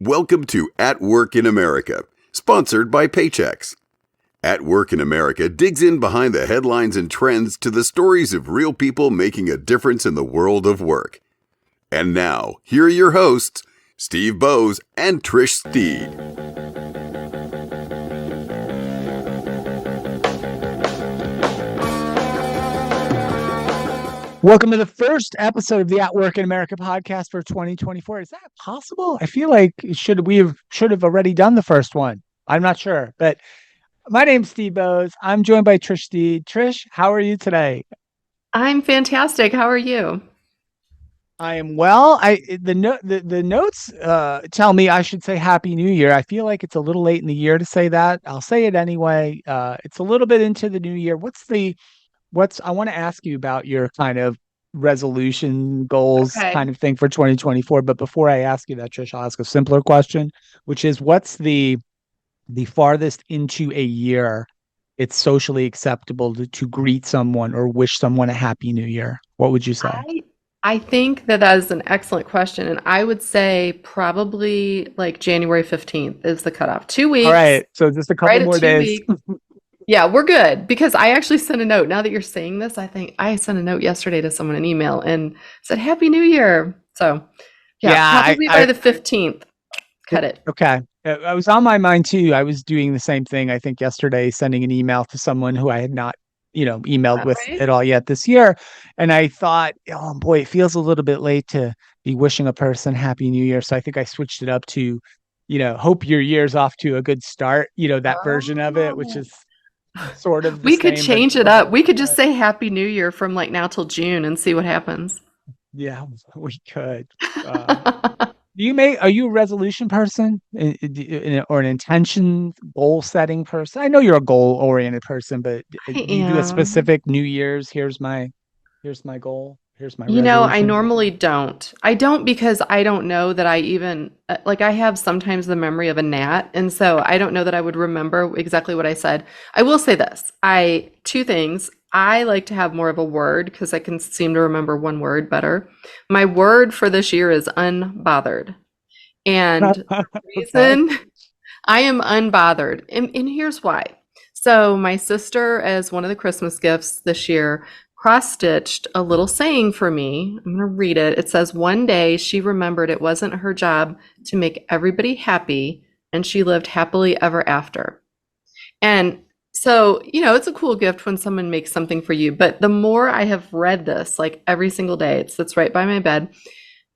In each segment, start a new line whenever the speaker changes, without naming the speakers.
Welcome to At Work in America, sponsored by Paychex. At Work in America digs in behind the headlines and trends to the stories of real people making a difference in the world of work. And now, here are your hosts, Steve Boese and Trish Steed.
Welcome to the first episode of the At Work in America podcast for 2024. Is that possible? I feel like we should have already done the first one. I'm not sure, but my name's Steve Boese. I'm joined by Trish Steed. Trish, how are you today?
I'm fantastic. How are you?
I am well. The notes tell me I should say Happy New Year. I feel like it's a little late in the year to say that. I'll say it anyway. It's a little bit into the new year. I want to ask you about your kind of resolution goals
Okay.
kind of thing for 2024. But before I ask you that, Trish, I'll ask a simpler question, which is what's the farthest into a year it's socially acceptable to greet someone or wish someone a happy new year? What would you say?
I think that is an excellent question. And I would say probably like January 15th is the cutoff. 2 weeks,
All right. So just a couple
right at
more
two
days.
weeks. Yeah, we're good because I actually sent a note. Now that you're saying this, I think I sent a note yesterday to someone, an email, and said Happy New Year. So yeah,
Yeah,
probably by the 15th. Cut it.
okay. I was on my mind too. I was doing the same thing, I think, yesterday, sending an email to someone who I had not, emailed
All
with
right.
at all yet this year. And I thought, oh boy, it feels a little bit late to be wishing a person Happy New Year. So I think I switched it up to, hope your year's off to a good start, that version of it, which
Oh.
is sort of the
We could
same, but
change it
but
up. We could just
but
say Happy New Year from like now till June and see what happens.
yeah, we could. Are you a resolution person or an intention goal setting person? I know you're a goal oriented person, but
I
do you do a
am.
specific New Year's? Here's my goal. Here's my
I
resolution.
normally don't. I don't because I don't know that I even like I have sometimes the memory of a gnat, and so I don't know that I would remember exactly what I said. I will say this. Two things. I like to have more of a word because I can seem to remember one word better. My word for this year is unbothered. And the
Okay.
reason I am unbothered, and here's why. So, my sister, as one of the Christmas gifts this year, cross-stitched a little saying for me. I'm going to read it. It says, "One day she remembered it wasn't her job to make everybody happy, and she lived happily ever after." And so, it's a cool gift when someone makes something for you. But the more I have read this, like every single day, it sits right by my bed.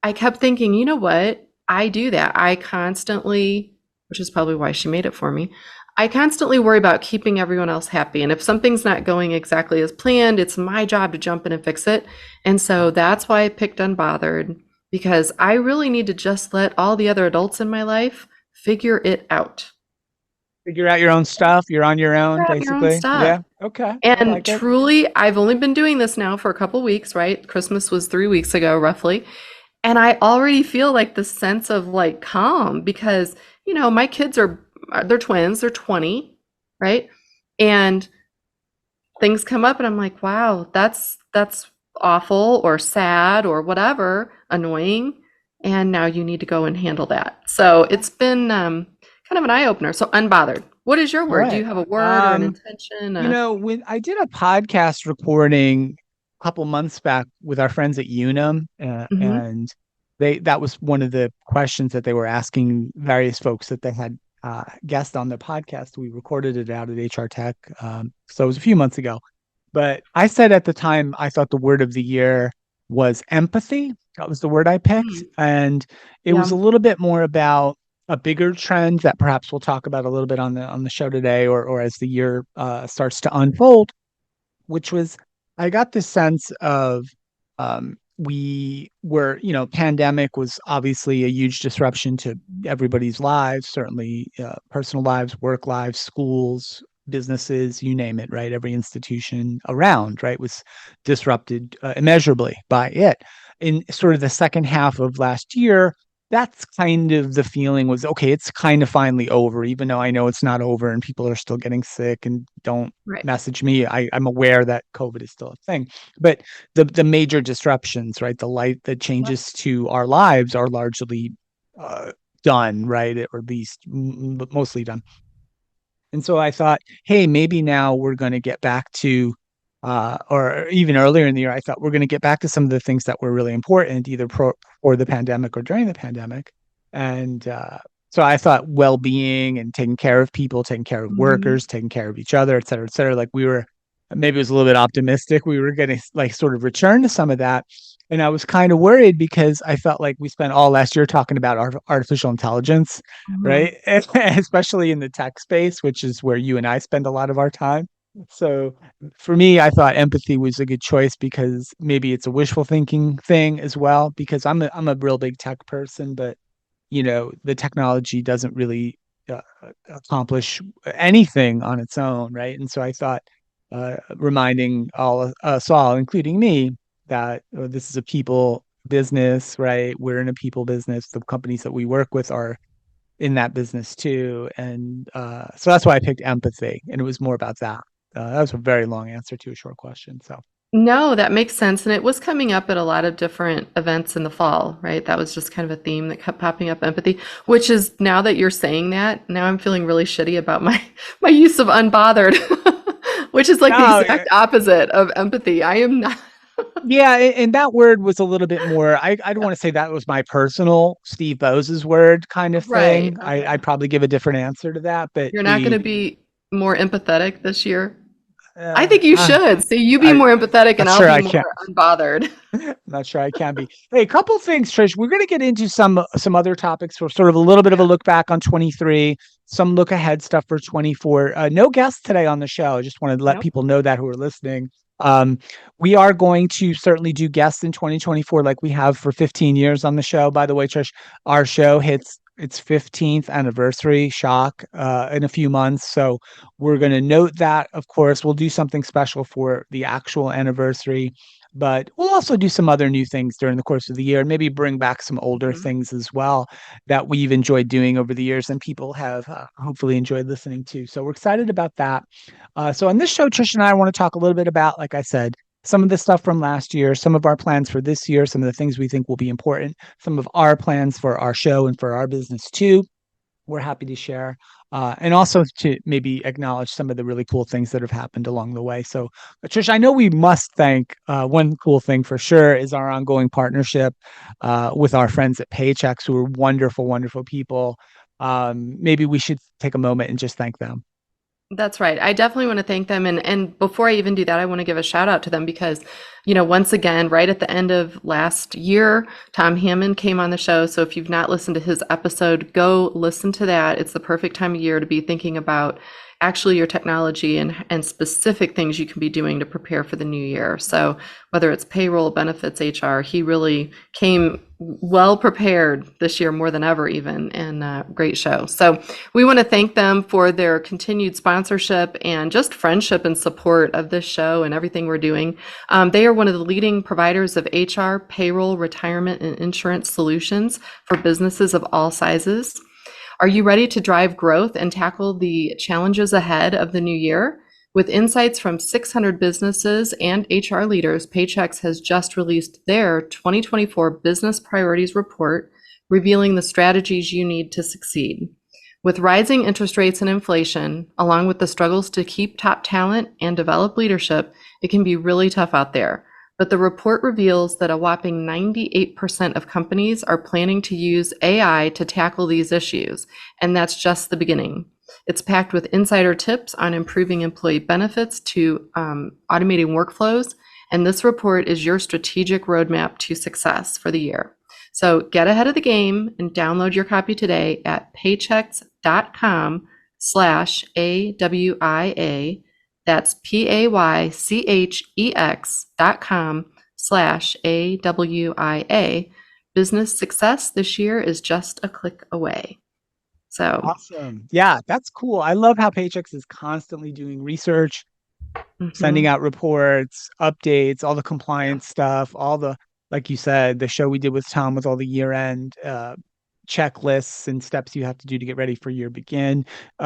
I kept thinking, you know what? I do that. I constantly, which is probably why she made it for me, I constantly worry about keeping everyone else happy. And if something's not going exactly as planned, it's my job to jump in and fix it. And so that's why I picked unbothered, because I really need to just let all the other adults in my life figure it out.
Figure out your own stuff. You're on your
Figure
own,
out your own
basically.
stuff.
Yeah. Okay. I
And
like it.
truly, I've only been doing this now for a couple weeks, right? Christmas was 3 weeks ago, roughly. And I already feel like the sense of like calm because, my kids they're twins, they're 20, right? And things come up and I'm like, wow, that's awful or sad or whatever, annoying. And now you need to go and handle that. So it's been kind of an eye opener. So unbothered. What is your
All
word? Do
right.
you have a word or an intention?
When I did a podcast recording a couple months back with our friends at Unum,
Mhm.
and that was one of the questions that they were asking various folks that they had guests on their podcast. We recorded it out at HR Tech, so it was a few months ago. But I said at the time I thought the word of the year was empathy. That was the word I picked,
Mm.
and it was a
Yeah.
little bit more about a bigger trend that perhaps we'll talk about a little bit on the show today, or as the year starts to unfold, which was I got this sense of we were, pandemic was obviously a huge disruption to everybody's lives, certainly personal lives, work lives, schools, businesses, you name it, right? Every institution around, right, was disrupted immeasurably by it. In sort of the second half of last year, that's kind of the feeling was okay, it's kind of finally over, even though I know it's not over and people are still getting sick and don't
Right.
message me. I'm aware that COVID is still a thing, but the major disruptions, right? The
Yep.
changes to our lives are largely uh, done, right? Or at least mostly done. And so I thought, hey, maybe now we're going to get back to, or even earlier in the year, I thought we're going to get back to some of the things that were really important, either for the pandemic or during the pandemic. And so I thought well-being and taking care of people, taking care of
Mhm.
workers, taking care of each other, et cetera, et cetera. Like we were, maybe it was a little bit optimistic. We were going to like sort of return to some of that. And I was kind of worried because I felt like we spent all last year talking about artificial intelligence,
Mhm.
right? Especially in the tech space, which is where you and I spend a lot of our time. So for me, I thought empathy was a good choice because maybe it's a wishful thinking thing as well, because I'm a real big tech person, but the technology doesn't really accomplish anything on its own, right? And so I thought reminding us all, including me, that this is a people business, right? We're in a people business. The companies that we work with are in that business too. And so that's why I picked empathy. And it was more about that. That was a very long answer to a short question. So,
No, that makes sense. And it was coming up at a lot of different events in the fall, right? That was just kind of a theme that kept popping up, empathy, which is now that you're saying that, now I'm feeling really shitty about my my use of unbothered, which is like the
no,
exact opposite of empathy. I am not.
yeah. And that word was a little bit more, I don't want to say that was my personal Steve Bose's word kind of
Right.
thing.
Okay.
I'd probably give a different answer to that. But
You're not going to be more empathetic this year? I
uh,
think you
I,
should. See, you be
I'm
more empathetic and
not
I'll
sure
be
I
more
can.
unbothered.
I'm not sure I can be. Hey, a couple things, Trish. We're going to get into some other topics for sort of a little bit of a look back on 23, some look ahead stuff for 24. No guests today on the show. I just wanted to let
Nope.
people know that who are listening. Um, we are going to certainly do guests in 2024 like we have for 15 years on the show. By the way, Trish, our show hits its 15th anniversary shock in a few months. So we're going to note that, of course. We'll do something special for the actual anniversary, but we'll also do some other new things during the course of the year and maybe bring back some older
Mhm.
things as well that we've enjoyed doing over the years and people have hopefully enjoyed listening to. So we're excited about that. So on this show, Trish and I want to talk a little bit about, like I said, some of the stuff from last year, some of our plans for this year, some of the things we think will be important, some of our plans for our show and for our business too. We're happy to share. And also to maybe acknowledge some of the really cool things that have happened along the way. So, Trish, I know we must thank one cool thing for sure is our ongoing partnership with our friends at Paychex, who are wonderful, wonderful people. Maybe we should take a moment and just thank them.
That's right. I definitely want to thank them. And before I even do that, I want to give a shout out to them because, once again, right at the end of last year, Tom Hammond came on the show. So if you've not listened to his episode, go listen to that. It's the perfect time of year to be thinking about actually your technology and specific things you can be doing to prepare for the new year. So whether it's payroll, benefits, HR, he really came well prepared this year more than ever even, and great show. So we want to thank them for their continued sponsorship and just friendship and support of this show and everything we're doing. They are one of the leading providers of HR, payroll, retirement, and insurance solutions for businesses of all sizes. Are you ready to drive growth and tackle the challenges ahead of the new year? With insights from 600 businesses and HR leaders, Paychex has just released their 2024 Business Priorities Report, revealing the strategies you need to succeed. With rising interest rates and inflation, along with the struggles to keep top talent and develop leadership, it can be really tough out there. But the report reveals that a whopping 98% of companies are planning to use AI to tackle these issues, and that's just the beginning. It's packed with insider tips on improving employee benefits to automating workflows, and this report is your strategic roadmap to success for the year. So get ahead of the game and download your copy today at paychex.com/AWIA. That's paychex.com/AWIA. Business success this year is just a click away. So,
Awesome. Yeah, that's cool. I love how Paychex is constantly doing research, sending
mhm,
out reports, updates, all the
yeah.
compliance stuff, all the, like you said, the show we did with Tom with all the year end checklists and steps you have to do to get ready for year begin.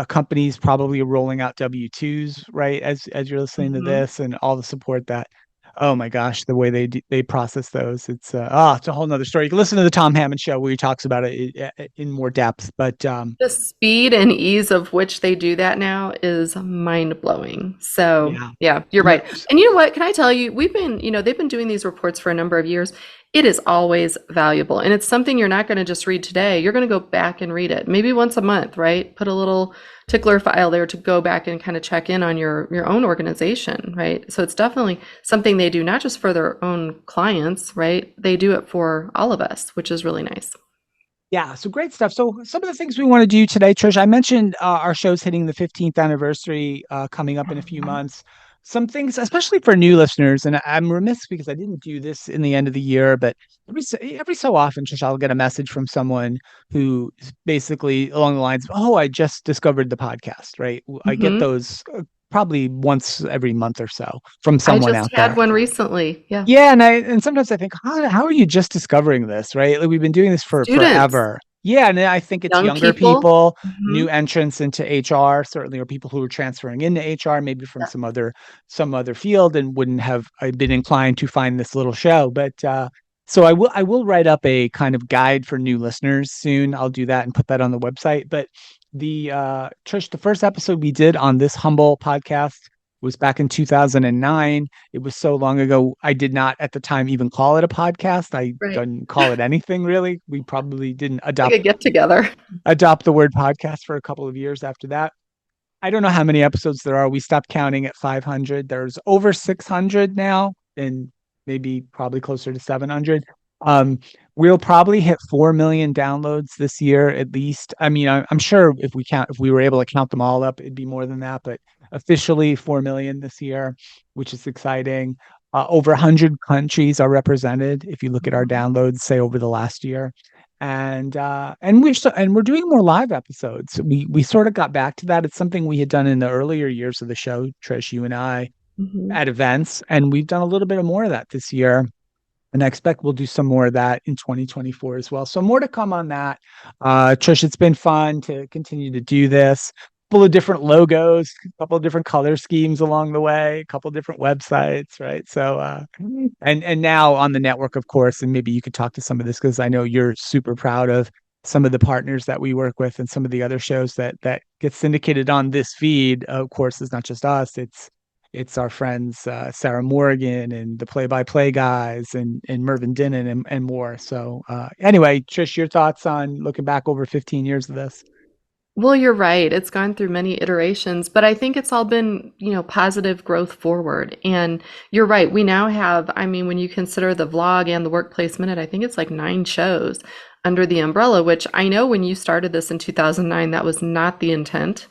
Companies probably are rolling out W-2s, right? As you're listening to
Mhm.
this and all the support that Oh my gosh, the way they process those, it's a whole nother story. You can listen to the Tom Hammond show where he talks about it in more depth. But
The speed and ease of which they do that now is mind blowing. So,
yeah,
yeah, you're
yeah,
right. And you know what? Can I tell you, they've been doing these reports for a number of years. It is always valuable. And it's something you're not going to just read today. You're going to go back and read it maybe once a month, right? Put a little tickler file there to go back and kind of check in on your own organization, right? So it's definitely something they do not just for their own clients, right? They do it for all of us, which is really nice.
yeah. So great stuff. So some of the things we want to do today, Trish, I mentioned our show's hitting the 15th anniversary coming up in a few months. Some things, especially for new listeners, and I'm remiss because I didn't do this in the end of the year, but every so often, Trish, I'll get a message from someone who is basically along the lines of, "Oh, I just discovered the podcast." Right? I get
Hmm.
those probably once every month or so from
I
someone
just
out
had
there.
one recently. Yeah.
Yeah, and sometimes I think, how are you just discovering this, right? Like we've been doing this for
Students,
forever. Yeah, and I think it's
young
younger
people.
people,
Hmm.
new entrants into HR, certainly, or people who are transferring into HR, maybe from some other field, and wouldn't have been inclined to find this little show. But so I will write up a kind of guide for new listeners soon. I'll do that and put that on the website. But the Trish, the first episode we did on this humble podcast was back in 2009. It was so long ago. I did not at the time even call it a podcast. I
Right.
didn't call it anything really. We probably didn't
Like a get together.
adopt the word podcast for a couple of years after that. I don't know how many episodes there are. We stopped counting at 500. There's over 600 now, and maybe probably closer to 700. Um, we'll probably hit 4 million downloads this year at least. I mean, I'm sure if we were able to count them all up, it'd be more than that. But officially 4 million this year, which is exciting. Over 100 countries are represented if you look at our downloads, say over the last year, and we're doing more live episodes. We sort of got back to that. It's something we had done in the earlier years of the show, Trish, you and I,
Hmm.
at events, and we've done a little bit more of that this year. And I expect we'll do some more of that in 2024 as well. So more to come on that. Trish, it's been fun to continue to do this. Full of different logos, a couple of different color schemes along the way, a couple of different websites, right? So and now on the network, of course, and maybe you could talk to some of this because I know you're super proud of some of the partners that we work with and some of the other shows that get syndicated on this feed. Of course, it's not just us; it's our friends Sarah Morgan and the Play by Play guys and Mervyn Dinnan and more. So anyway, Trish, your thoughts on looking back over 15 years of this?
Well, you're right. It's gone through many iterations, but I think it's all been, positive growth forward. And you're right. We now have, I mean, when you consider the vlog and the Workplace Minute, I think it's like 9 shows under the umbrella, which I know when you started this in 2009, that was not the intent.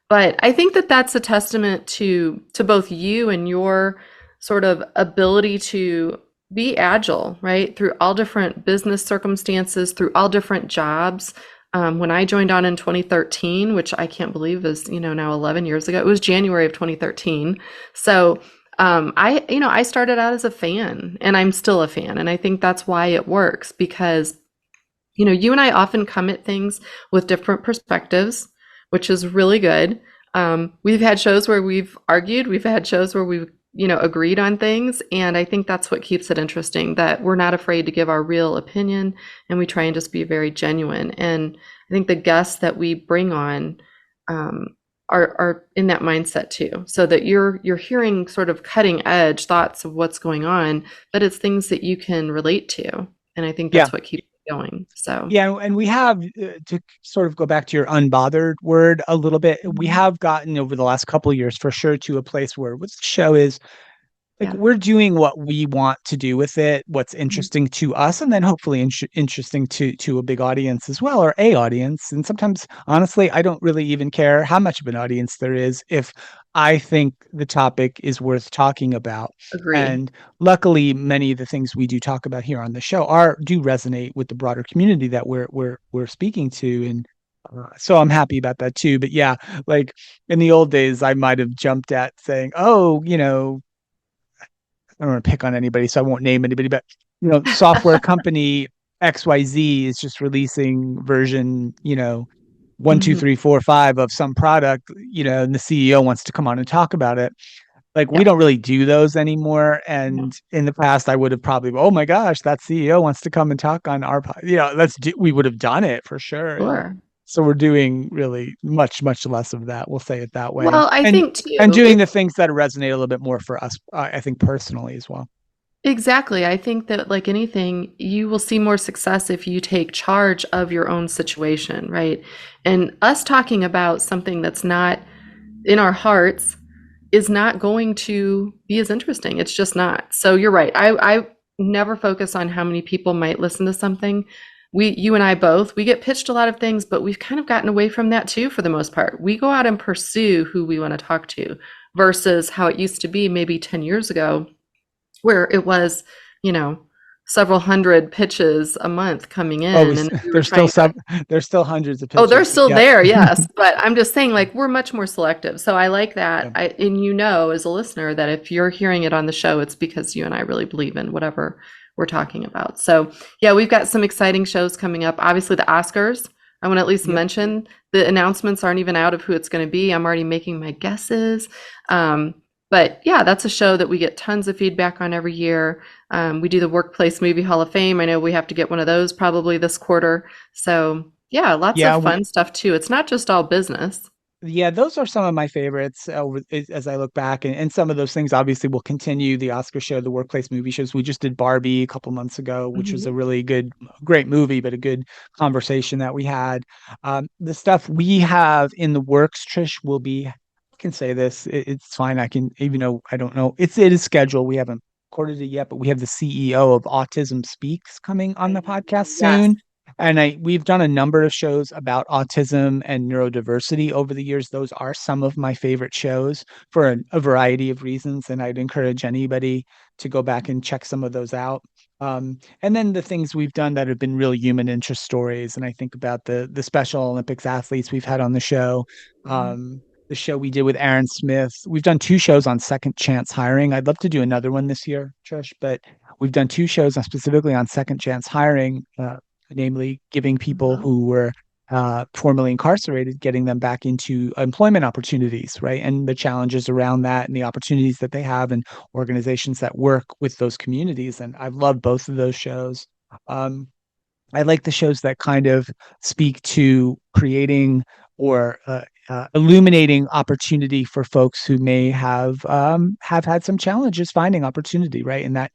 But I think that that's a testament to both you and your sort of ability to be agile, right? Through all different business circumstances, through all different jobs. When I joined on in 2013, which I can't believe is, now 11 years ago, it was January of 2013. So I started out as a fan and I'm still a fan. And I think that's why it works because, you and I often come at things with different perspectives, which is really good. We've had shows where we've argued, we've had shows where we've, agreed on things. And I think that's what keeps it interesting, that we're not afraid to give our real opinion and we try and just be very genuine. And I think the guests that we bring on are in that mindset too, so that you're hearing sort of cutting edge thoughts of what's going on, but it's things that you can relate to. And I think
Yeah.
that's what keeps it going. So.
Yeah, and we have to sort of go back to your unbothered word a little bit. We
Mhm.
have gotten over the last couple of years for sure to a place where what the show is like
Yeah.
we're doing what we want to do with it, what's
Mhm.
interesting to us, and then hopefully interesting to a big audience as well, or a audience. And sometimes, honestly, I don't really even care how much of an audience there is if I think the topic is worth talking about.
Agree.
And luckily, many of the things we do talk about here on the show do resonate with the broader community that we're speaking to. And so I'm happy about that too. But yeah, like in the old days, I might have jumped at saying, "Oh, I don't want to pick on anybody, so I won't name anybody, but software company XYZ is just releasing version, one, two,
Mhm.
three, four, five of some product, and the CEO wants to come on and talk about it. Like we
Yeah,
don't really do those anymore. And in the past, I would have probably, oh my gosh, that CEO wants to come and talk on our, we would have done it for sure.
sure.
So we're doing really much, much less of that. We'll say it that way.
Well, I think
And
too,
doing the things that resonate a little bit more for us, I think personally as well.
exactly. I think that, like anything, you will see more success if you take charge of your own situation, right? And us talking about something that's not in our hearts is not going to be as interesting. It's just not. So you're right. I never focus on how many people might listen to something. You and I both, we get pitched a lot of things, but we've kind of gotten away from that too for the most part. We go out and pursue who we want to talk to versus how it used to be maybe 10 years ago, where it was, you know, several hundred pitches a month coming
Oh,
in, and we were
there's still
trying to.
there's still hundreds of
Oh, they're
pitches.
still
Yep.
there, yes. But I'm just saying, like, we're much more selective. So I like that.
Yep.
And as a listener, that if you're hearing it on the show, it's because you and I really believe in whatever we're talking about. So yeah, we've got some exciting shows coming up. Obviously, the Oscars. I want to at least
Yep.
mention the announcements aren't even out of who it's going to be. I'm already making my guesses. But yeah, that's a show that we get tons of feedback on every year. We do the Workplace Movie Hall of Fame. I know we have to get one of those probably this quarter. So yeah, lots
Yeah,
of fun stuff too. It's not just all business.
Yeah, those are some of my favorites as I look back, and some of those things obviously will continue. The Oscar show, the workplace movie shows. We just did Barbie a couple months ago, which was a
Mhm.
really great movie, but a good conversation that we had. The stuff we have in the works, Trish, will be. I can say this. It's fine. I can, even though I don't know. It is scheduled. We haven't recorded it yet, but we have the CEO of Autism Speaks coming on the podcast
Yes.
soon. And we've done a number of shows about autism and neurodiversity over the years. Those are some of my favorite shows for a variety of reasons, and I'd encourage anybody to go back and check some of those out. And then the things we've done that have been real human interest stories, and I think about the Special Olympics athletes we've had on the show. The show we did with Aaron Smith. We've done 2 shows on second chance hiring. I'd love to do another one this year, Trish, but we've done 2 shows specifically on second chance hiring. Namely giving people
Wow.
who were formerly incarcerated, getting them back into employment opportunities, right? And the challenges around that and the opportunities that they have and organizations that work with those communities. And I've loved both of those shows. Um, I like the shows that kind of speak to creating or illuminating opportunity for folks who may have had some challenges finding opportunity, right? And that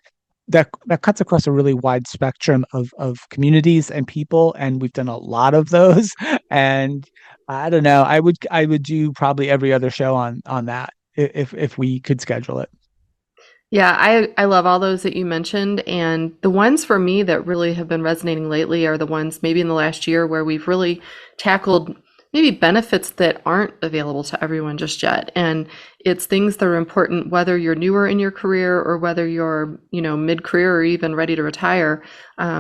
cuts across a really wide spectrum of communities and people, and we've done a lot of those. And I don't know, I would do probably every other show on that if we could schedule it.
Yeah, I love all those that you mentioned. And the ones for me that really have been resonating lately are the ones maybe in the last year where we've really tackled maybe benefits that aren't available to everyone just yet. And it's things that are important, whether you're newer in your career or whether you're, mid-career or even ready to retire.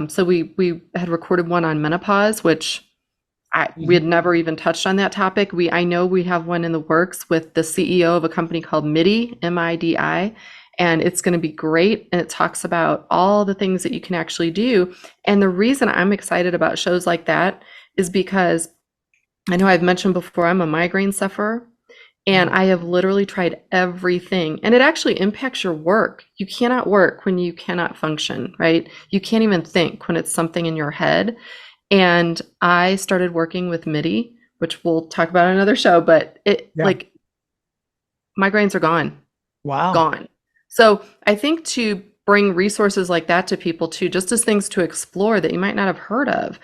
So we had recorded one on menopause, which we
Mhm.
had never even touched on that topic. I know we have one in the works with the CEO of a company called MIDI, MIDI, and it's going to be great. And it talks about all the things that you can actually do. And the reason I'm excited about shows like that is because I know I've mentioned before, I'm a migraine sufferer. And
Mhm.
I have literally tried everything, and it actually impacts your work. You cannot work when you cannot function, right? You can't even think when it's something in your head. And I started working with MIDI, which we'll talk about on another show, but
Yeah.
migraines are gone,
Wow.
gone. So I think to bring resources like that to people too, just as things to explore that you might not have heard of,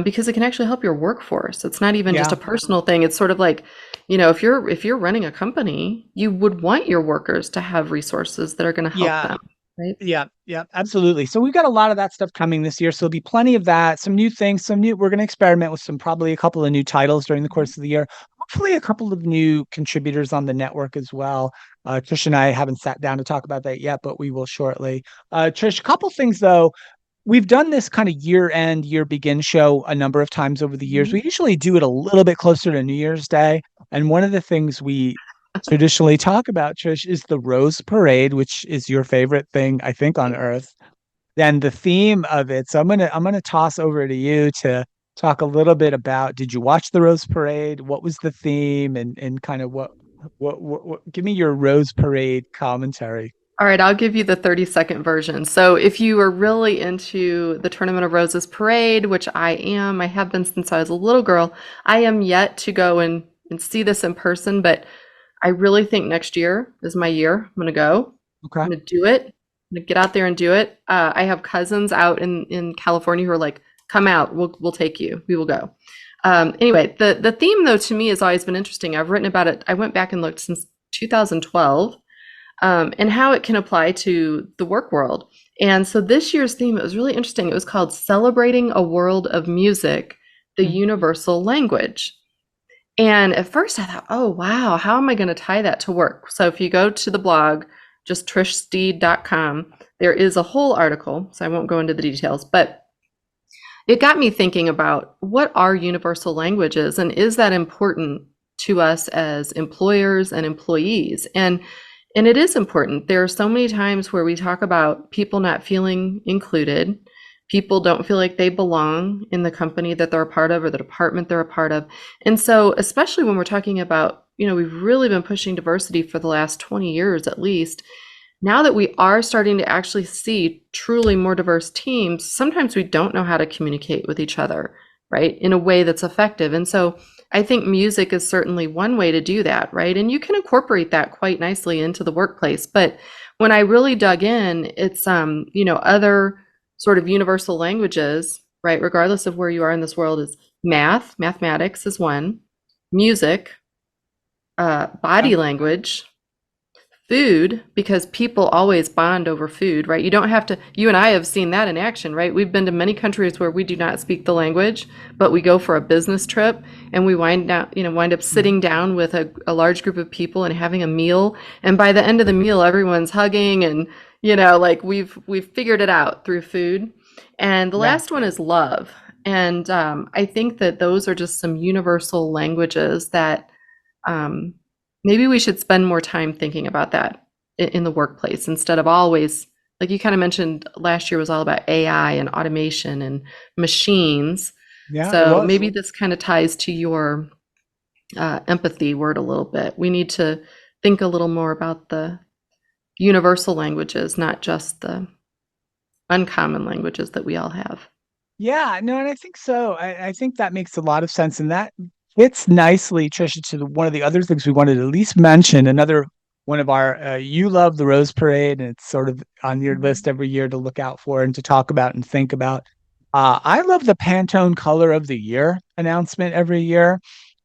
because it can actually help your workforce. It's not even just
Yeah.
a personal thing. It's sort of like, if you're running a company, you would want your workers to have resources that are going to help
Yeah.
them, right?
Yeah, yeah, absolutely. So we've got a lot of that stuff coming this year. So there'll be plenty of that, some new things, we're going to experiment with probably a couple of new titles during the course of the year. Hopefully a couple of new contributors on the network as well. Trish and I haven't sat down to talk about that yet, but we will shortly. Trish, a couple things though. We've done this kind of year end, year begin show a number of times over the years.
Mhm.
We usually do it a little bit closer to New Year's Day. And one of the things we traditionally talk about, Trish, is the Rose Parade, which is your favorite thing, I think, on earth. And the theme of it. So I'm gonna toss over to you to talk a little bit about, did you watch the Rose Parade? What was the theme and kind of Give me your Rose Parade commentary.
All right, I'll give you the 30-second version. So, if you are really into the Tournament of Roses parade, which I am, I have been since I was a little girl, I am yet to go and see this in person, but I really think next year is my year. I'm going to go.
Okay.
I'm going to do it. I'm going to get out there and do it. I have cousins out in California who are like, come out, we'll take you. We will go. Anyway, the theme though to me has always been interesting. I've written about it. I went back and looked since 2012, and how it can apply to the work world. And so this year's theme, it was really interesting. It was called Celebrating a World of Music, the Universal Language. And at first I thought, oh, wow, how am I going to tie that to work? So if you go to the blog, just trishsteed.com, there is a whole article. So I won't go into the details, but it got me thinking about what are universal languages and is that important to us as employers and employees? And it is important. There are so many times where we talk about people not feeling included. People don't feel like they belong in the company that they're a part of or the department they're a part of. And so, especially when we're talking about, we've really been pushing diversity for the last 20 years at least. Now that we are starting to actually see truly more diverse teams, sometimes we don't know how to communicate with each other, right, in a way that's effective. And so I think music is certainly one way to do that, right? And you can incorporate that quite nicely into the workplace. But when I really dug in, it's other sort of universal languages, right? Regardless of where you are in this world, is mathematics is one, music, body language, food, because people always bond over food, right? You don't have to, you and I have seen that in action, right? We've been to many countries where we do not speak the language, but we go for a business trip and we wind up sitting down with a large group of people and having a meal. And by the end of the meal, everyone's hugging and, like we've figured it out through food. And the last one is love. And I think that those are just some universal languages that maybe we should spend more time thinking about that in the workplace instead of always, like you kind of mentioned, last year was all about AI and automation and machines.
Yeah,
So maybe this kind of ties to your empathy word a little bit. We need to think a little more about the universal languages, not just the uncommon languages that we all have.
Yeah, no, and I think so. I think that makes a lot of sense. And that fits nicely, Trisha, to one of the other things we wanted to at least mention. Another one of our, you love the Rose Parade, and it's sort of on your list every year to look out for and to talk about and think about. I love the Pantone Color of the Year announcement every year.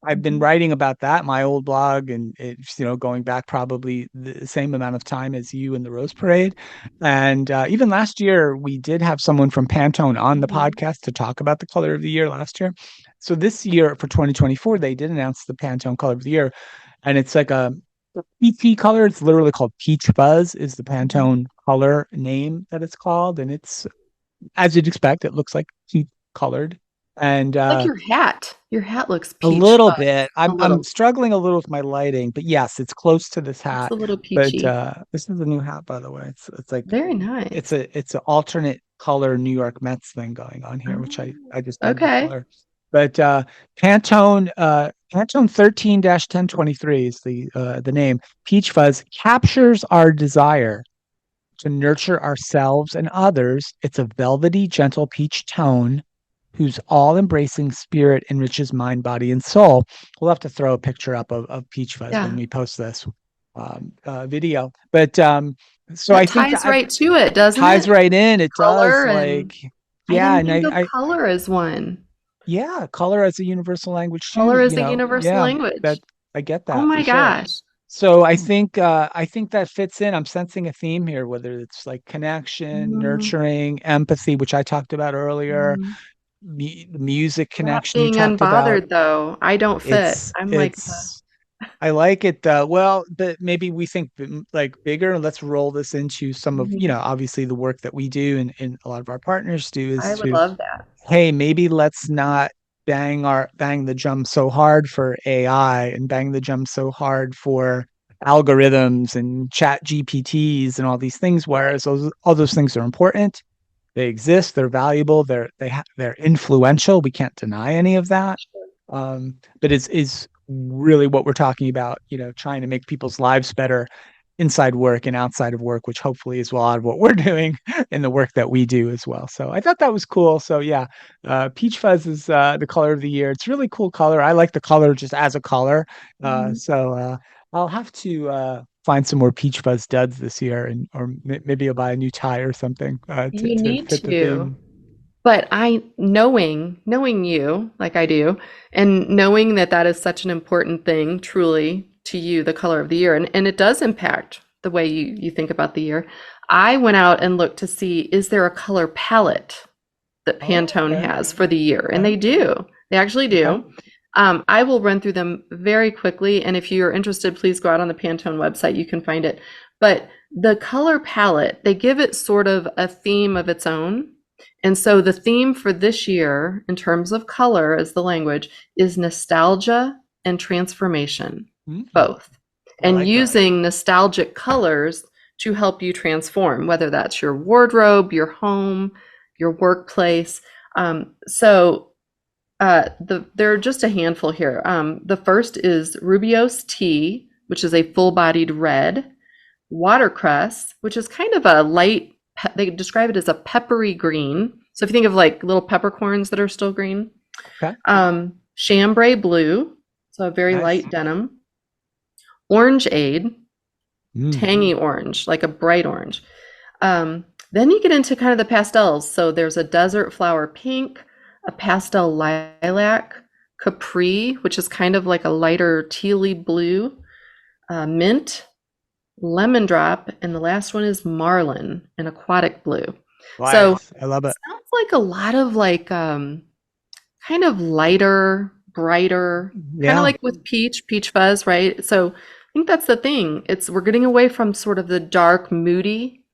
I've been writing about that in my old blog, and it's going back probably the same amount of time as you in the Rose Parade. And even last year, we did have someone from Pantone on the podcast to talk about the Color of the Year last year. So this year for 2024, they did announce the Pantone Color of the Year, and it's like a peachy color. It's literally called Peach Fuzz is the Pantone color name that it's called, and it's, as you'd expect, it looks like peach colored. And
Like your hat. Your hat looks
a
peach
little
fuzz.
bit.
A
I'm
little.
struggling a little with my lighting, but yes, it's close to this
It's
hat.
a little
But
peachy.
this is a new hat, by the way. It's like
Very
it's
nice.
an alternate color New York Mets thing going on here, which
Oh,
I just dug the
okay.
color. But Pantone 13-1023 is the name. Peach Fuzz captures our desire to nurture ourselves and others. It's a velvety, gentle peach tone whose all-embracing spirit enriches mind, body, and soul. We'll have to throw a picture up of Peach Fuzz when
Yeah.
we post this video. But so I
That
think
ties
that
right to it, doesn't
ties
it?
right in. It does.
Color and
Like,
I
yeah,
didn't
and
think of
I
color as one.
yeah, color as a universal language too.
Color is a universal
Yeah, that
language.
I get
Oh
that for
my
sure.
gosh.
So I think that fits in. I'm sensing a theme here, whether it's like connection,
Mhm.
nurturing, empathy, which I talked about earlier,
Mhm.
music
Not
connection you
being
talked about.
unbothered though. I don't fit. I'm like the
It's I like it. Well, but maybe we think like bigger. Let's roll this into some of,
Mhm.
obviously the work that we do and a lot of our partners do is
I would
to,
love that.
hey, maybe let's not bang the drum so hard for AI and bang the drum so hard for algorithms and chat GPTs and all these things,
Right.
whereas all those things are important. They exist, they're valuable, they're influential. We can't deny any of that. But is really what we're talking about, trying to make people's lives better inside work and outside of work, which hopefully is a lot of what we're doing in the work that we do as well. So I thought that was cool. So yeah, peach fuzz is the color of the year. It's a really cool color. I like the color just as a color.
Mhm.
So I'll have to find some more peach fuzz duds this year, and or maybe I'll buy a new tie or something
You
to
need
fit the
to.
theme.
But knowing you like I do, and knowing that that is such an important thing, truly, to you, the color of the year, and it does impact the way you think about the year. I went out and looked to see, is there a color palette that
Oh,
Pantone
okay.
has for the year? And
Okay.
they do. They actually
Okay.
do. I will run through them very quickly, and if you're interested, please go out on the Pantone website. You can find it. But the color palette, they give it sort of a theme of its own. And so the theme for this year, in terms of color as the language, is nostalgia and transformation,
Mm,
both.
I
And
like that.
using nostalgic colors to help you transform, whether that's your wardrobe, your home, your workplace. There are just a handful here. The first is Rubios tea, which is a full-bodied red. Watercress, which is kind of a light, they describe it as a peppery green. So if you think of like little peppercorns that are still green.
Okay.
Chambray blue, so a very
Nice.
light denim. Orangeade,
Mm.
tangy orange, like a bright orange. Then you get into kind of the pastels. So there's a desert flower pink, a pastel lilac, capri, which is kind of like a lighter tealy blue, mint, lemon drop, and the last one is marlin, an aquatic blue. So
Nice. I love it.
sounds like a lot of like kind of lighter, brighter, kind of
Yeah.
like with peach fuzz, right? So I think that's the thing. It's we're getting away from sort of the dark, moody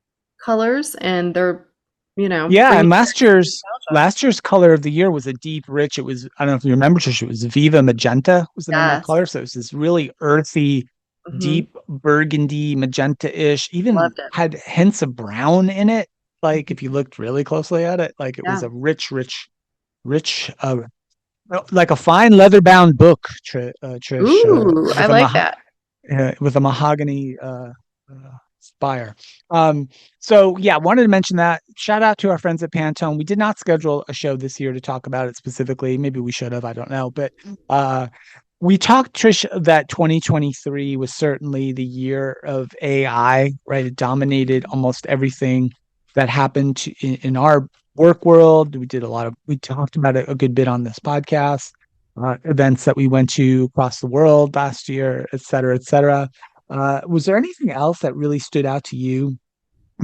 colors, and they're,
Yeah,
bringing
and
back some nostalgia.
last year's color of the year was a deep, rich. It was, I don't know if you remember, Trish, it was Viva Magenta was the name of the
Yes.
color. So it was this really earthy,
Hmm.
deep burgundy, magenta-ish, even
Loved it.
had hints of brown in it. Like if you looked really closely at it, like it was
Yeah.
a rich, like a fine leather-bound book, Trish,
Ooh, I like that.
with a mahogany spire. So yeah, wanted to mention that. Shout out to our friends at Pantone. We did not schedule a show this year to talk about it specifically. Maybe we should have, I don't know. But uh we talked, Trish, that 2023 was certainly the year of AI, right? It dominated almost everything that happened in our work world. We talked about it a good bit on this podcast, events that we went to across the world last year, et cetera, et cetera. Was there anything else that really stood out to you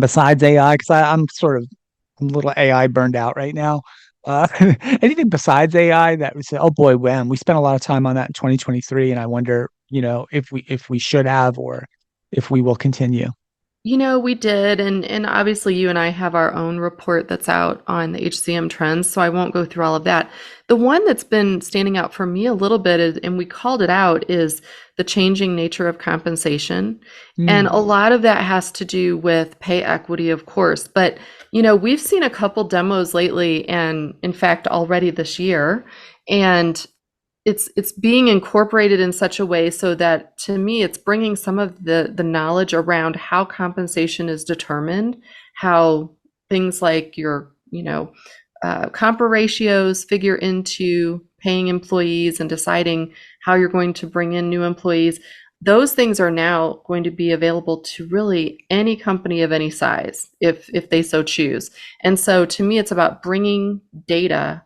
besides AI? Because I'm a little AI burned out right now. Anything besides AI that we say, oh boy, when we spent a lot of time on that in 2023, and I wonder, if we should have or if we will continue.
We did, and obviously you and I have our own report that's out on the HCM trends, so I won't go through all of that. The one that's been standing out for me a little bit is, and we called it out, is the changing nature of compensation. And
Mm,
a lot of that has to do with pay equity, of course. But, we've seen a couple demos lately, and in fact, already this year. And it's being incorporated in such a way so that, to me, it's bringing some of the knowledge around how compensation is determined, how things like your compa ratios figure into paying employees and deciding how you're going to bring in new employees. Those things are now going to be available to really any company of any size, if they so choose. And so to me, it's about bringing data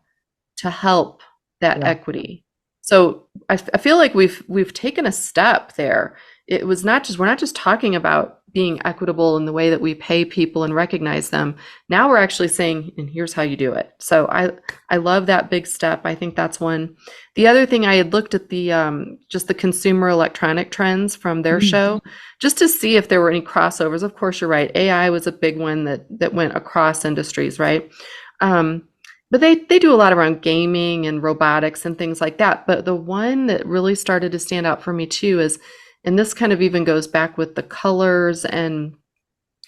to help that
yeah.
equity. So I feel like we've taken a step there. It was not just We're not just talking about being equitable in the way that we pay people and recognize them. Now we're actually saying, and here's how you do it. So I love that big step. I think that's one. The other thing, I had looked at the just the consumer electronic trends from their
Mm,
show, just to see if there were any crossovers. Of course, you're right. AI was a big one that went across industries, right? Um, but they do a lot around gaming and robotics and things like that. But the one that really started to stand out for me too is, and this kind of even goes back with the colors and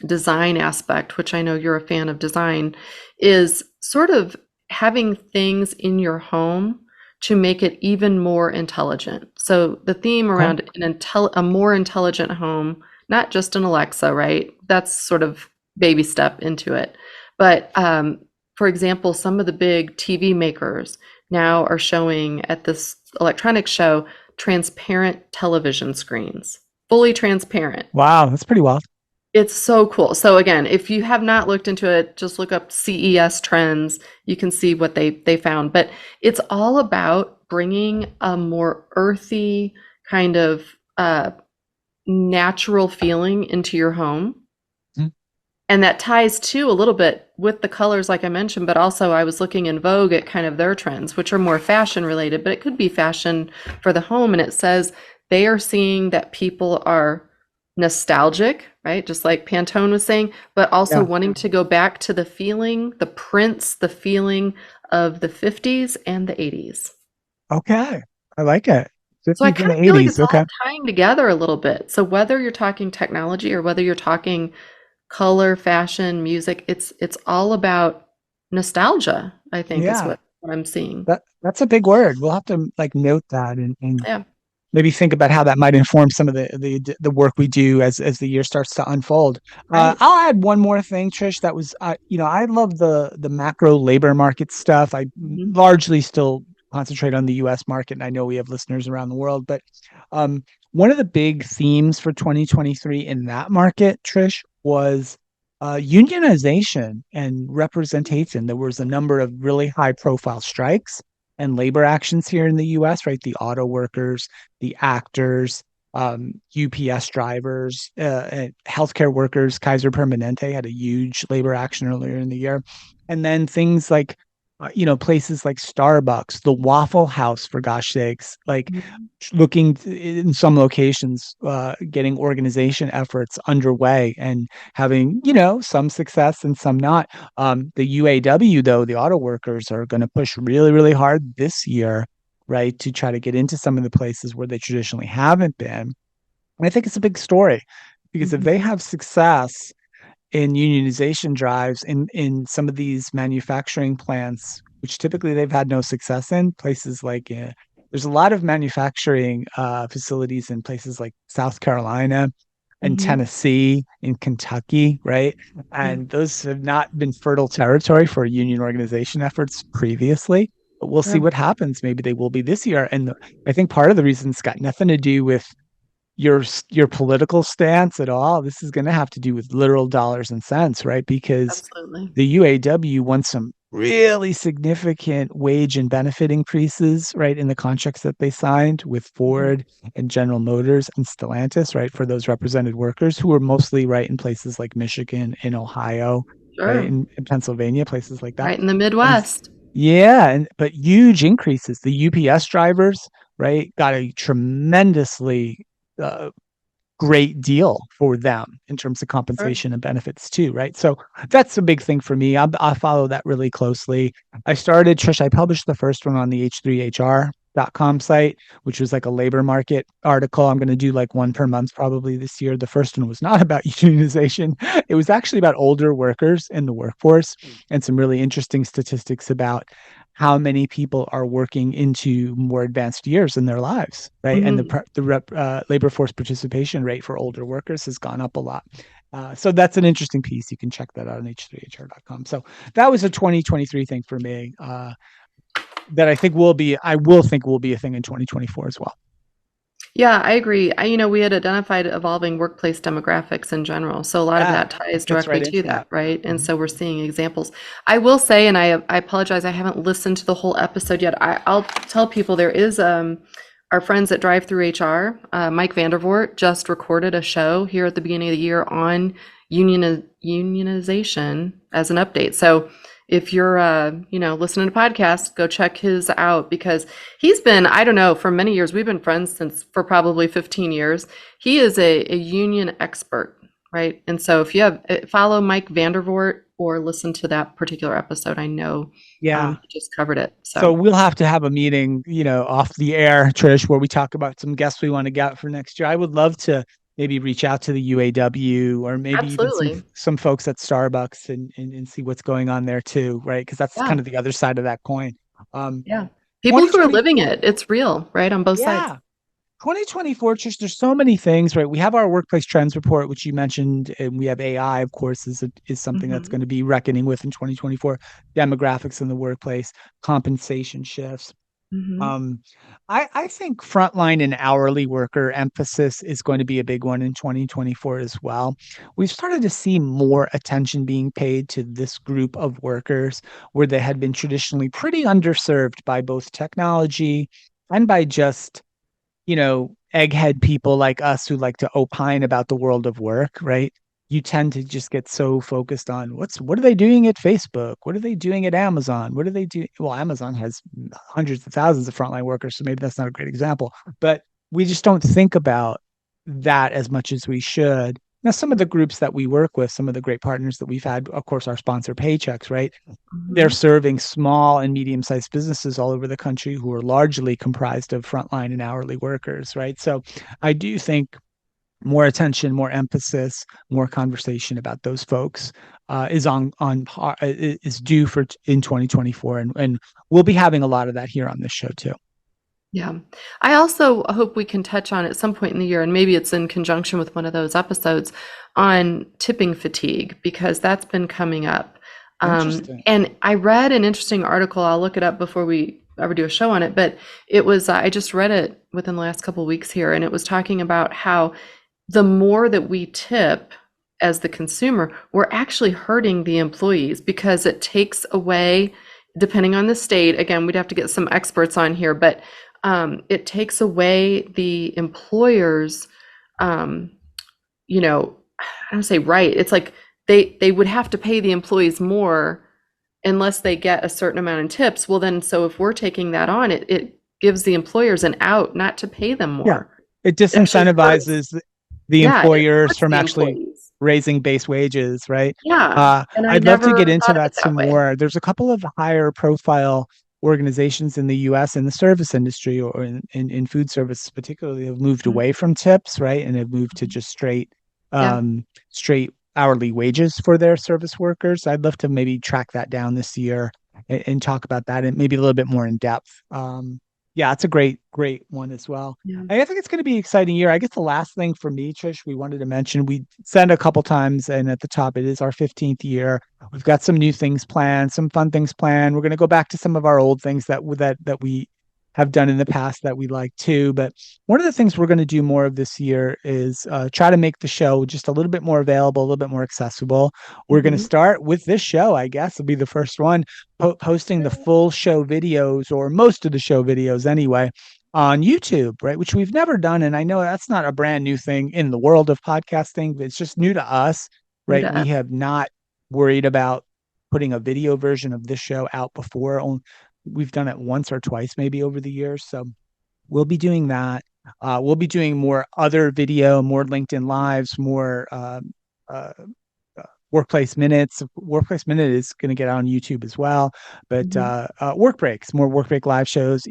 design aspect, which I know you're a fan of design, is sort of having things in your home to make it even more intelligent. So the theme
Okay.
around a more intelligent home, not just an Alexa, right? That's sort of baby step into it. But for example, some of the big TV makers now are showing at this electronics show transparent television screens, fully transparent.
Wow, that's pretty wild.
It's so cool. So again, if you have not looked into it, just look up CES trends. You can see what they found. But it's all about bringing a more earthy kind of natural feeling into your home.
Mhm.
And that ties too a little bit with the colors, like I mentioned, but also I was looking in Vogue at kind of their trends, which are more fashion related, but it could be fashion for the home. And it says they are seeing that people are nostalgic, right? Just like Pantone was saying, but also
Yeah.
wanting to go back to the feeling, the prints, the feeling of the 50s and the 80s.
Okay. I like it.
So I
50s and
kind
the
of feel like
80s.
it's all
Okay.
tying together a little bit. So whether you're talking technology or whether you're talking color, fashion, music, it's all about nostalgia, I think is
Yeah.
what I'm seeing.
That's a big word. We'll have to like note that and
Yeah,
maybe think about how that might inform some of the work we do as the year starts to unfold.
right.
I'll add one more thing, Trish. That was, I love the macro labor market stuff. I
Mhm.
largely still concentrate on the U.S. market, and I know we have listeners around the world. But um, one of the big themes for 2023 in that market, Trish, was unionization and representation. There was a number of really high-profile strikes and labor actions here in the U.S. Right, the auto workers, the actors, UPS drivers, healthcare workers. Kaiser Permanente had a huge labor action earlier in the year. And then things like, places like Starbucks, the Waffle House, for gosh sakes, like
Mhm.
looking in some locations, getting organization efforts underway and having, some success and some not. The UAW, though, the auto workers are going to push really, really hard this year, right, to try to get into some of the places where they traditionally haven't been. And I think it's a big story because if
Mhm.
they have success in unionization drives in some of these manufacturing plants, which typically they've had no success in, places like there's a lot of manufacturing facilities in places like South Carolina and
Mhm.
Tennessee, in Kentucky, right?
Yeah.
And those have not been fertile territory for union organization efforts previously. But we'll see
Sure.
what happens. Maybe they will be this year. And I think part of the reason it's got nothing to do with your political stance at all. This is going to have to do with literal dollars and cents, right? Because
Absolutely.
the UAW wants some really significant wage and benefit increases, right, in the contracts that they signed with
Mhm.
Ford and General Motors and Stellantis, right, for those represented workers who are mostly right in places like Michigan, in Ohio, right,
Sure.
in Pennsylvania, places like that.
Right in the
And
Midwest.
yeah, but huge increases. The UPS drivers, right, got a tremendously uh, great deal for them in terms of
Sure.
compensation and benefits too, right? So that's a big thing for me. I'll follow that really closely. Trish, I published the first one on the h3hr.com site, which was like a labor market article. I'm going to do like one per month probably this year. The first one was not about unionization. It was actually about older workers in the workforce and some really interesting statistics about how many people are working into more advanced years in their lives, right? And
Mhm.
labor force participation rate for older workers has gone up a lot. So that's an interesting piece. You can check that out on h3hr.com. So that was a 2023 thing for me that I will think will be a thing in 2024 as well.
Yeah, I agree. We had identified evolving workplace demographics in general. So a lot of
Yeah,
that ties
fits
directly
right
to
into
that,
that.
right? And
Mhm.
so we're seeing examples. I will say, and I apologize, I haven't listened to the whole episode yet. I'll tell people there is our friends at Drive Through HR, Mike Vandervoort just recorded a show here at the beginning of the year on unionization as an update. So if you're listening to podcasts, go check his out because he's been, I don't know, for many years. We've been friends for probably 15 years. He is a union expert, right? And so if you have follow Mike Vandervoort or listen to that particular episode, I know
Yeah.
he just covered it.
So
So
we'll have to have a meeting, off the air, Trish, where we talk about some guests we want to get for next year. I would love to maybe reach out to the UAW or maybe even
absolutely.
some folks at Starbucks and see what's going on there too, right? Because that's
Yeah.
kind of the other side of that coin. Um,
Yeah. People who are living it, it's real, right? On both sides.
Yeah. 2024, Trish, there's so many things, right? We have our workplace trends report, which you mentioned, and we have AI, of course, is something that's going to be reckoning with in 2024, demographics in the workplace, compensation shifts. I think frontline and hourly worker emphasis is going to be a big one in 2024 as well. We've started to see more attention being paid to this group of workers where they had been traditionally pretty underserved by both technology and by just egghead people like us who like to opine about the world of work, right? You tend to just get so focused on what are they doing at Facebook? What are they doing at Amazon? What do they do? Well, Amazon has hundreds of thousands of frontline workers, so maybe that's not a great example. But we just don't think about that as much as we should. Now, some of the groups that we work with, some of the great partners that we've had, of course, our sponsor Paychecks, right? They're serving small and medium-sized businesses all over the country who are largely comprised of frontline and hourly workers, right? So I do think more attention, more emphasis, more conversation about those folks is due for in 2024, and we'll be having a lot of that here on this show too.
Yeah. I also hope we can touch on at some point in the year, and maybe it's in conjunction with one of those episodes, on tipping fatigue, because that's been coming up. And I read an interesting article. I'll look it up before we ever do a show on it, but it was, I just read it within the last couple of weeks here, and it was talking about how the more that we tip as the consumer, we're actually hurting the employees, because it takes away, depending on the state, again, we'd have to get some experts on here, but it takes away the employer's, I don't say right. It's like they would have to pay the employees more unless they get a certain amount in tips. Well, then, so if we're taking that on, it gives the employers an out not to pay them more.
Yeah. It disincentivizes the employers from actually raising base wages, right?
Yeah.
I'd love to get into that some more. There's a couple of higher profile organizations in the US in the service industry or in food service particularly have moved away from tips, right? And have moved to just straight hourly wages for their service workers. I'd love to maybe track that down this year and talk about that and maybe a little bit more in depth. It's a great one as well. I think it's going to be an exciting year. I guess the last thing for me, Trish, we wanted to mention, we said a couple times, and at the top, it is our 15th year. We've got some new things planned, some fun things planned. We're going to go back to some of our old things that we have done in the past that we like too. But one of the things we're going to do more of this year is try to make the show just a little bit more available, a little bit more accessible. We're going to start with this show, I guess, will be the first one, posting the full show videos, or most of the show videos anyway, on YouTube, right? Which we've never done. And I know that's not a brand new thing in the world of podcasting, but it's just new to us, right? We have not worried about putting a video version of this show out before. We've done it once or twice maybe over the years. So we'll be doing that. We'll be doing more other video, more LinkedIn Lives, more Workplace Minutes. Workplace Minute is going to get on YouTube as well. But work breaks, more work break live shows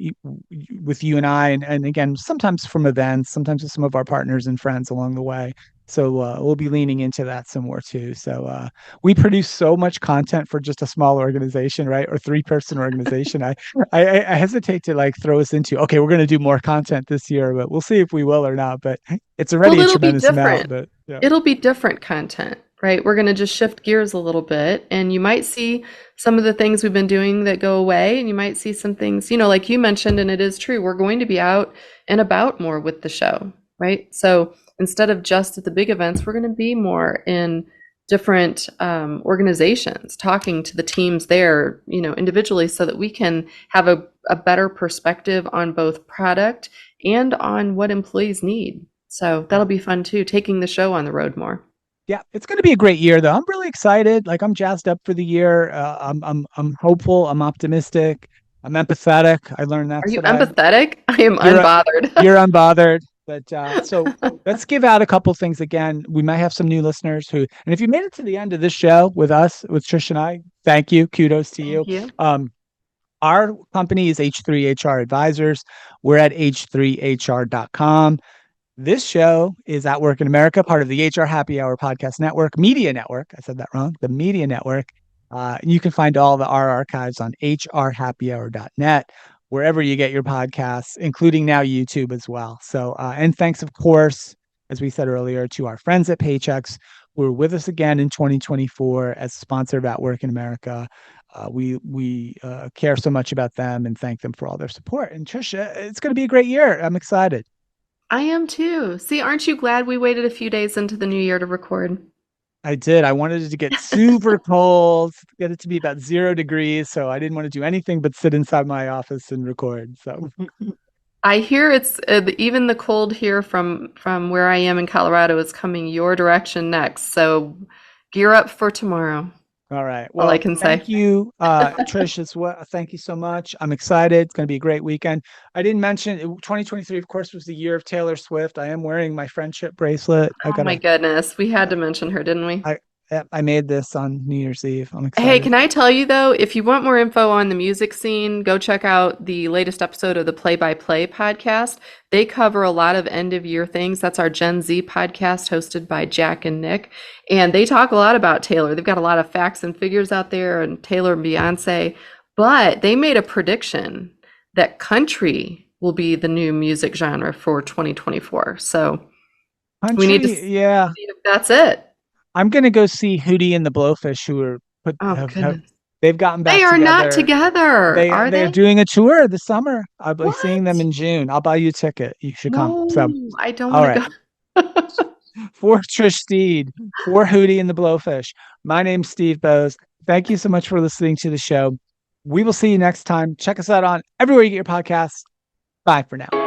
with you and I. And again, sometimes from events, sometimes with some of our partners and friends along the way. So we'll be leaning into that some more too. So we produce so much content for just a small organization, right? Or 3-person organization. I hesitate to throw us into, okay, we're going to do more content this year, but we'll see if we will or not. But it's already a tremendous amount. But
it'll be different content, right? We're going to just shift gears a little bit, and you might see some of the things we've been doing that go away, and you might see some things, like you mentioned, and it is true, we're going to be out and about more with the show, right? So instead of just at the big events, we're going to be more in different organizations, talking to the teams there, individually, so that we can have a better perspective on both product and on what employees need. So that'll be fun too, taking the show on the road more.
Yeah, it's going to be a great year, though. I'm really excited. I'm jazzed up for the year. I'm hopeful. I'm optimistic. I'm empathetic. I learned that.
Are you empathetic? I am unbothered.
You're unbothered. But so let's give out a couple things again. We might have some new listeners and if you made it to the end of this show with us, with Trish and I, thank you. Kudos to you.
Thank you.
Our company is H3HR Advisors. We're at h3hr.com. This show is At Work in America, part of the HR Happy Hour Podcast Network, Media Network. I said that wrong. The Media Network. You can find all our archives on hrhappyhour.net. wherever you get your podcasts, including now YouTube as well. So, and thanks, of course, as we said earlier, to our friends at Paychex who are with us again in 2024 as a sponsor of At Work in America. We care so much about them and thank them for all their support. And Trisha, it's going to be a great year. I'm excited.
I am too. See, aren't you glad we waited a few days into the new year to record?
I did. I wanted it to get super cold, get it to be about 0 degrees. So I didn't want to do anything but sit inside my office and record. So
I hear it's even the cold here from where I am in Colorado is coming your direction next. So gear up for tomorrow.
all right.
All
Well,
I can
thank
say.
you, Trish, as well. Thank you so much. I'm excited. It's going to be a great weekend. I didn't mention 2023, of course, was the year of Taylor Swift. I am wearing my friendship bracelet.
Oh my goodness, we had to mention her, didn't we?
I made this on New Year's Eve. I'm
Hey,
excited.
can I tell you though, if you want more info on the music scene, go check out the latest episode of the Play by Play podcast. They cover a lot of end of year things. That's our Gen Z podcast hosted by Jack and Nick. And they talk a lot about Taylor. They've got a lot of facts and figures out there and Taylor and Beyonce. But they made a prediction that country will be the new music genre for 2024. So we need to see if that's it.
I'm gonna go see Hootie and the Blowfish, who are they've gotten back
They are
together.
not together, are
They're
they?
doing a tour this summer. I'll be seeing them
What?
in June. I'll buy you a ticket. You should come.
No,
So,
I don't
all
want
right.
to go.
For Trish Steed, for Hootie and the Blowfish, my name's Steve Boese. Thank you so much for listening to the show. We will see you next time. Check us out on everywhere you get your podcasts. Bye for now.